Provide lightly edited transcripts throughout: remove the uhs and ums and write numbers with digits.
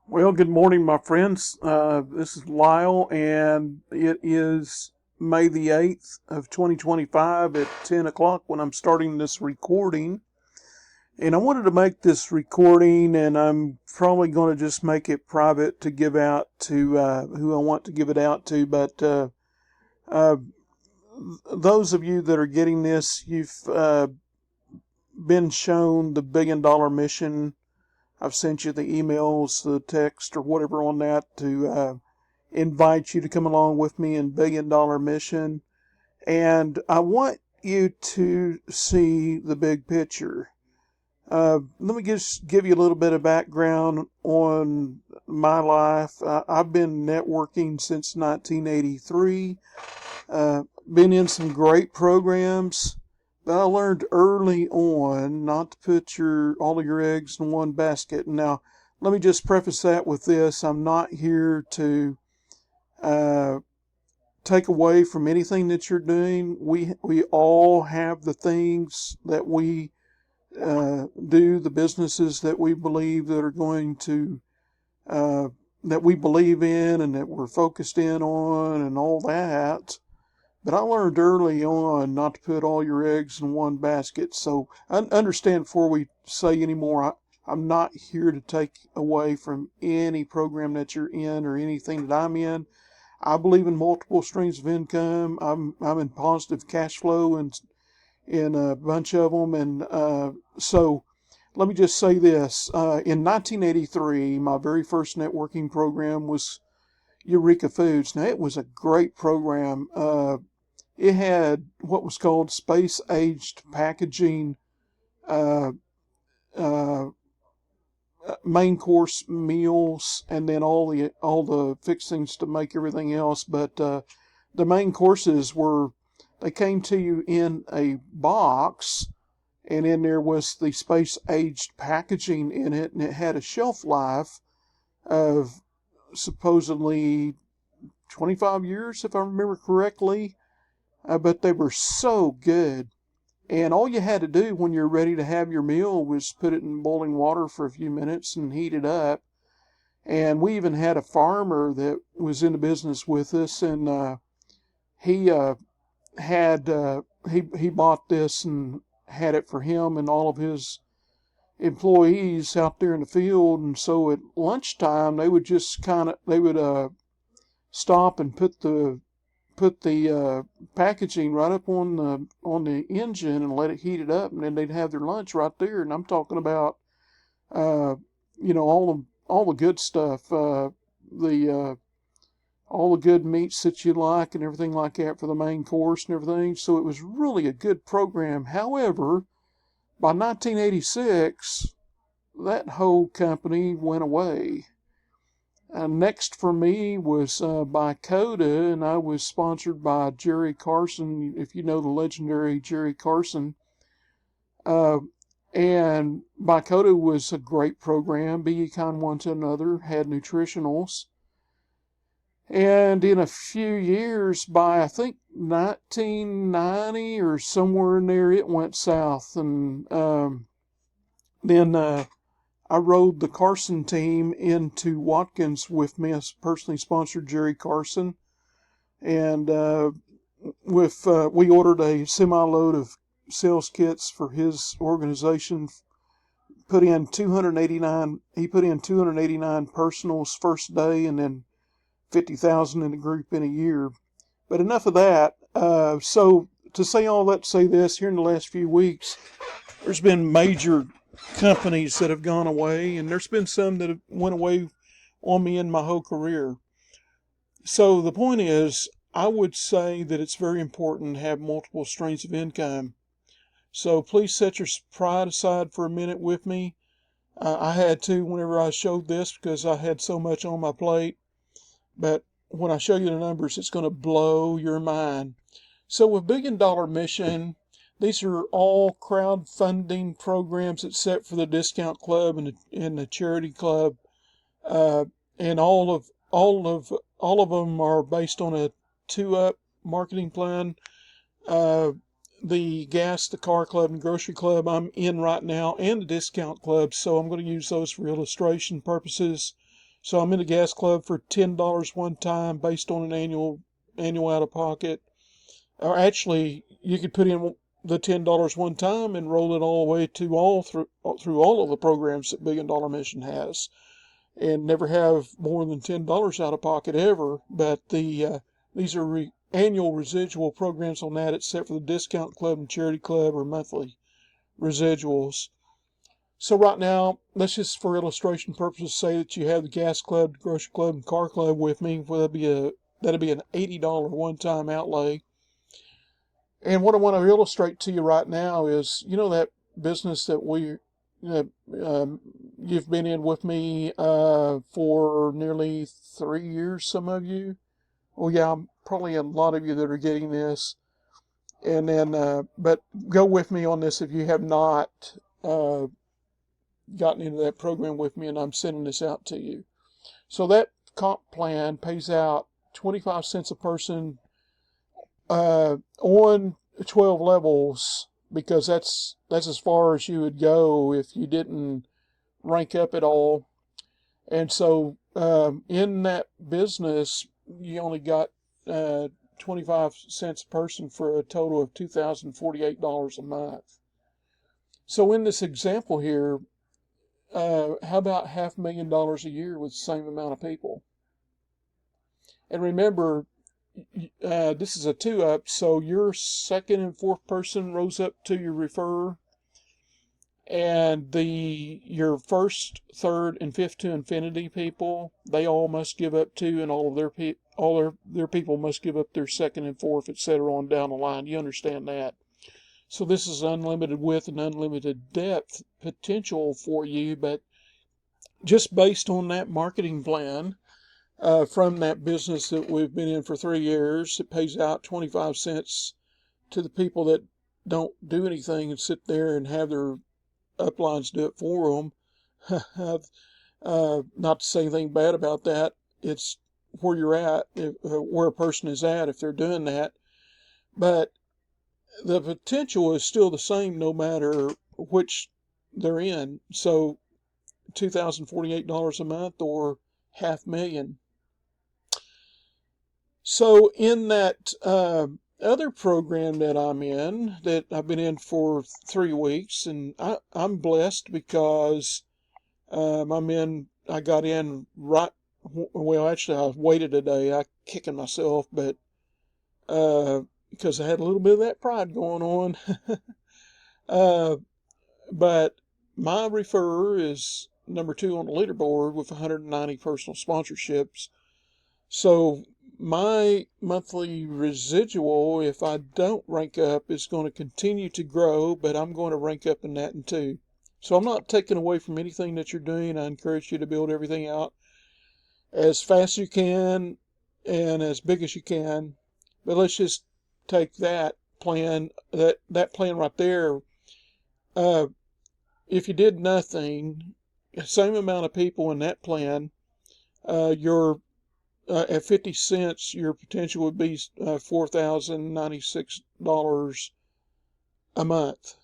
Well, good morning, my friends. This is Lyle, and it is May the 8th of 2025 at 10 o'clock when I'm starting this recording. And I wanted to make this recording, and I'm probably going to just make it private to give out to who I want to give it out to. But uh, those of you that are getting this, you've been shown the $1 billion mission. I've sent you the emails, the text, or whatever on that to invite you to come along with me in $1 billion mission. And I want you to see the big picture. Let me just give you a little bit of background on my life. I've been networking since 1983. Been in some great programs. But I learned early on not to put all of your eggs in one basket. Now, let me just preface that with this. I'm not here to uh, take away from anything that you're doing. We all have the things that we do, the businesses that we believe that are going to, that we believe in and that we're focused in on and all that. But I learned early on not to put all your eggs in one basket. So understand before we say any more, I'm not here to take away from any program that you're in or anything that I'm in. I believe in multiple streams of income. I'm in positive cash flow and in a bunch of them. And so let me just say this. In 1983, my very first networking program was Eureka Foods. Now, it was a great program. It had what was called space-aged packaging, uh, uh, main course meals, and then all the fixings to make everything else. But the main courses they came to you in a box, and in there was the space-aged packaging in it, and it had a shelf life of supposedly 25 years, if I remember correctly. But they were so good. And all you had to do when you're ready to have your meal was put it in boiling water for a few minutes and heat it up. And we even had a farmer that was in the business with us, and he had he bought this and had it for him and all of his employees out there in the field. And so at lunchtime, they would just stop and put the packaging right up on the engine and let it heat it up, and then they'd have their lunch right there. And I'm talking about uh, all the good stuff, the all the good meats that you like and everything like that for the main course and everything. So it was really a good program. However, by 1986, that whole company went away. Next for me was by Coda, and I was sponsored by Jerry Carson, if you know the legendary Jerry Carson. Uh, and by Coda was a great program. Be Ye Kind One to Another, had nutritionals. And in a few years, by I think 1990 or somewhere in there, it went south. And then I rode the Carson team into Watkins with me. I personally sponsored Jerry Carson, and we ordered a semi-load of sales kits for his organization. Put in 289. He put in 289 personals first day, and then 50,000 in the group in a year. But enough of that. So to say all that, to say this, here in the last few weeks, there's been major companies that have gone away, and there's been some that have went away on me in my whole career. So the point is, I would say that it's very important to have multiple streams of income. So please set your pride aside for a minute with me. I had to whenever I showed this because I had so much on my plate. But when I show you the numbers, it's going to blow your mind. So with $1 Billion Mission, these are all crowdfunding programs except for the discount club and the charity club, and all of them are based on a 2-up marketing plan. The the car club, and grocery club I'm in right now, and the discount club. So I'm going to use those for illustration purposes. So I'm in the gas club for $10 one time based on an annual out of pocket. Or actually, you could put in the $10 one time and roll it all the way to through all of the programs that Billion Dollar Mission has, and never have more than $10 out of pocket ever. But these are annual residual programs on that, except for the discount club and charity club or monthly residuals. So right now, let's just for illustration purposes say that you have the gas club, grocery club, and car club with me. Well, that'd be an $80 one-time outlay. And what I want to illustrate to you right now is, that business that you've been in with me for nearly 3 years, some of you. Oh yeah, probably a lot of you that are getting this. And then, but go with me on this if you have not gotten into that program with me, and I'm sending this out to you. So that comp plan pays out 25 cents a person on 12 levels, because that's as far as you would go if you didn't rank up at all. And so in that business, you only got 25 cents a person for a total of $2,048 a month. So in this example here, how about $500,000 a year with the same amount of people? And remember, this is a 2-up, so your second and fourth person rose up to your refer, and your first, third, and fifth to infinity people, they all must give up 2, and all of their people must give up their second and fourth, etc. on down the line. You understand that? So this is unlimited width and unlimited depth potential for you, but just based on that marketing plan from that business that we've been in for 3 years, it pays out 25 cents to the people that don't do anything and sit there and have their uplines do it for them. Not to say anything bad about that. It's where you're at, where a person is at if they're doing that. But the potential is still the same no matter which they're in. So $2,048 a month or $500,000. So in that other program that I'm in, that I've been in for 3 weeks, and I'm blessed because I got in right, well, actually I waited a day. I kicking myself, but because I had a little bit of that pride going on. But my referrer is number 2 on the leaderboard with 190 personal sponsorships. So my monthly residual, if I don't rank up, is going to continue to grow, but I'm going to rank up in that too. So I'm not taking away from anything that you're doing. I encourage you to build everything out as fast as you can and as big as you can. But let's just take that plan, that plan right there. If you did nothing, same amount of people in that plan, your at 50 cents, your potential would be $4,096 a month.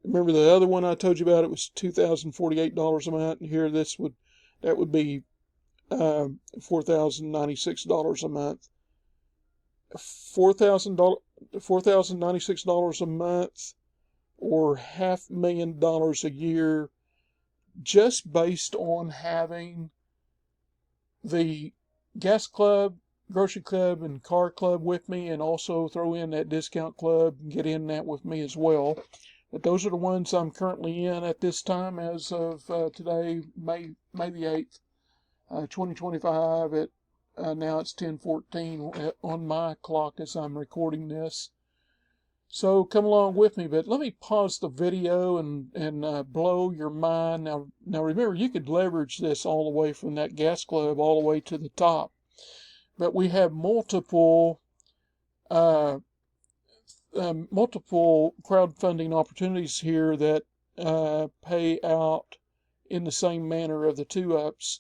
Remember the other one I told you about? It was $2,048 a month, and here that would be $4,096 a month. $4,096 a month, or $500,000 a year, just based on having the gas club, grocery club, and car club with me, and also throw in that discount club and get in that with me as well. But those are the ones I'm currently in at this time as of today, May the 8th, 2025. Now it's 10:14 on my clock as I'm recording this. So come along with me, but let me pause the video and blow your mind. Now remember, you could leverage this all the way from that gas club all the way to the top. But we have multiple crowdfunding opportunities here that pay out in the same manner of the 2-ups.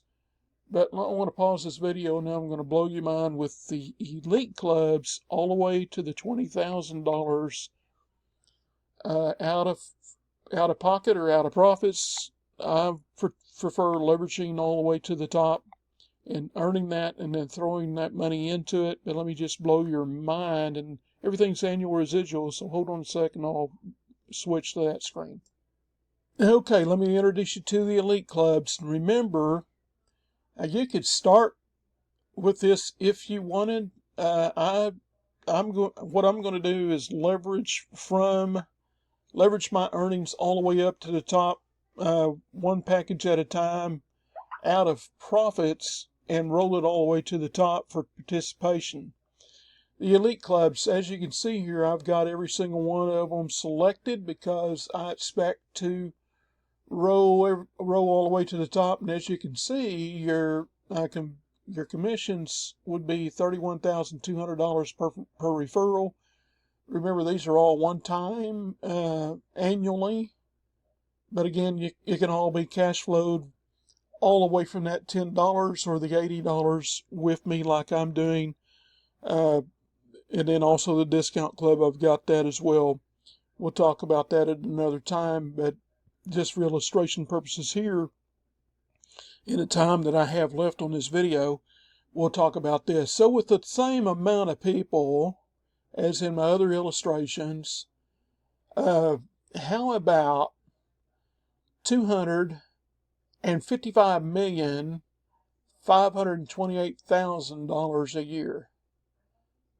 But I want to pause this video, and now I'm going to blow your mind with the elite clubs all the way to the $20,000 out of pocket or out of profits. I prefer leveraging all the way to the top. and earning that and then throwing that money into it. But let me just blow your mind, and everything's annual residual, so hold on a second, I'll switch to that screen. Okay, let me introduce you to the elite clubs. Remember, you could start with this if you wanted. What I'm going to do is leverage my earnings all the way up to the top, one package at a time, out of profits, and roll it all the way to the top for participation. The elite clubs, as you can see here, I've got every single one of them selected because I expect to roll all the way to the top. And as you can see, your commissions would be $31,200 per referral. Remember, these are all one time, annually. But again, it can all be cash flowed all the way from that $10 or the $80 with me, like I'm doing. And then also the discount club, I've got that as well. We'll talk about that at another time, but just for illustration purposes here, in the time that I have left on this video, we'll talk about this. So with the same amount of people as in my other illustrations, how about $255,528,000 a year?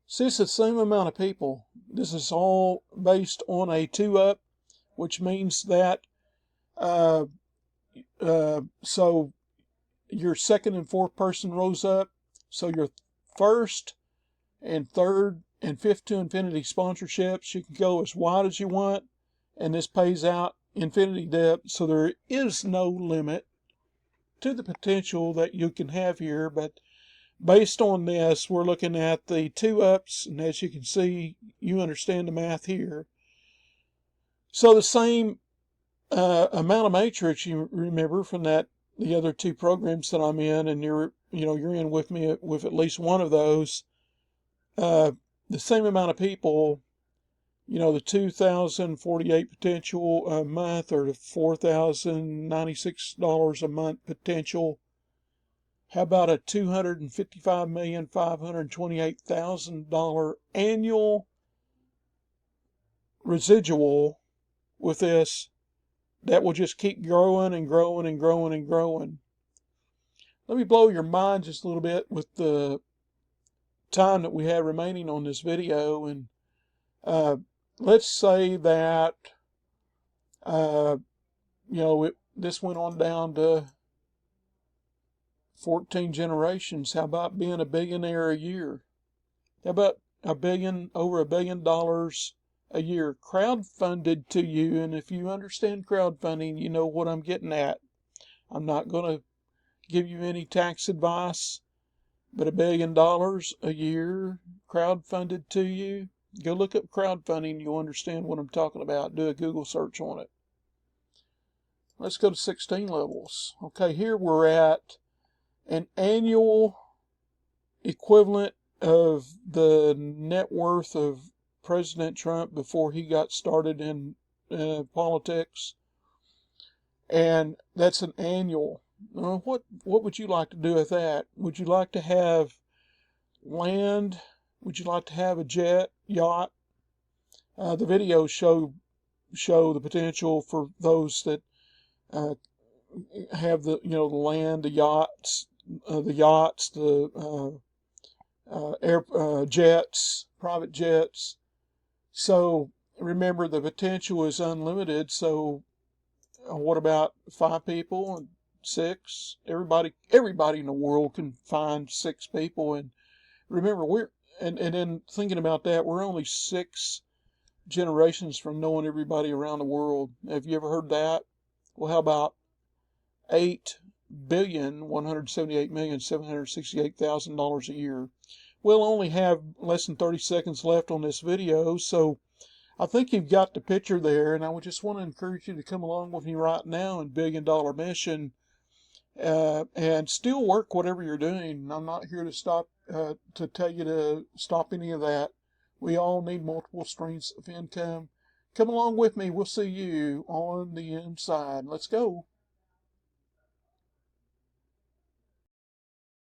See, it's the same amount of people. This is all based on a 2-up, which means that so your second and fourth person rose up. So your first and third and fifth to infinity sponsorships, you can go as wide as you want, and this pays out infinity depth. So there is no limit to the potential that you can have here. But based on this, we're looking at the 2-ups, and as you can see, you understand the math here. So the same amount of matrix, you remember from the other two programs that I'm in, and you're in with me with at least one of those. The same amount of people, the 2,048 potential a month, or the $4,096 a month potential. How about a $255,528,000 annual residual with this that will just keep growing and growing and growing and growing? Let me blow your mind just a little bit with the time that we have remaining on this video. And let's say that this went on down to 14 generations. How about being a billionaire a year? How about over $1 billion a year crowdfunded to you? And if you understand crowdfunding, you know what I'm getting at. I'm not going to give you any tax advice, but $1 billion a year crowdfunded to you. Go look up crowdfunding. You'll understand what I'm talking about. Do a Google search on it. Let's go to 16 levels. Okay, here we're at an annual equivalent of the net worth of President Trump before he got started in politics. And that's an annual. What would you like to do with that? Would you like to have land? Would you like to have a yacht? The videos show the potential for those that have the land, the yachts, jets, private jets. So remember, the potential is unlimited. So what about 5 people and 6? Everybody in the world can find 6 people. And remember, and then thinking about that, we're only 6 generations from knowing everybody around the world. Have you ever heard that? Well, how about $8,178,768,000 a year? We'll only have less than 30 seconds left on this video, so I think you've got the picture there, and I would just want to encourage you to come along with me right now in $1 Billion Mission, and still work whatever you're doing. I'm not here to tell you to stop any of that. We all need multiple streams of income. Come along with me. We'll see you on the inside. Let's go.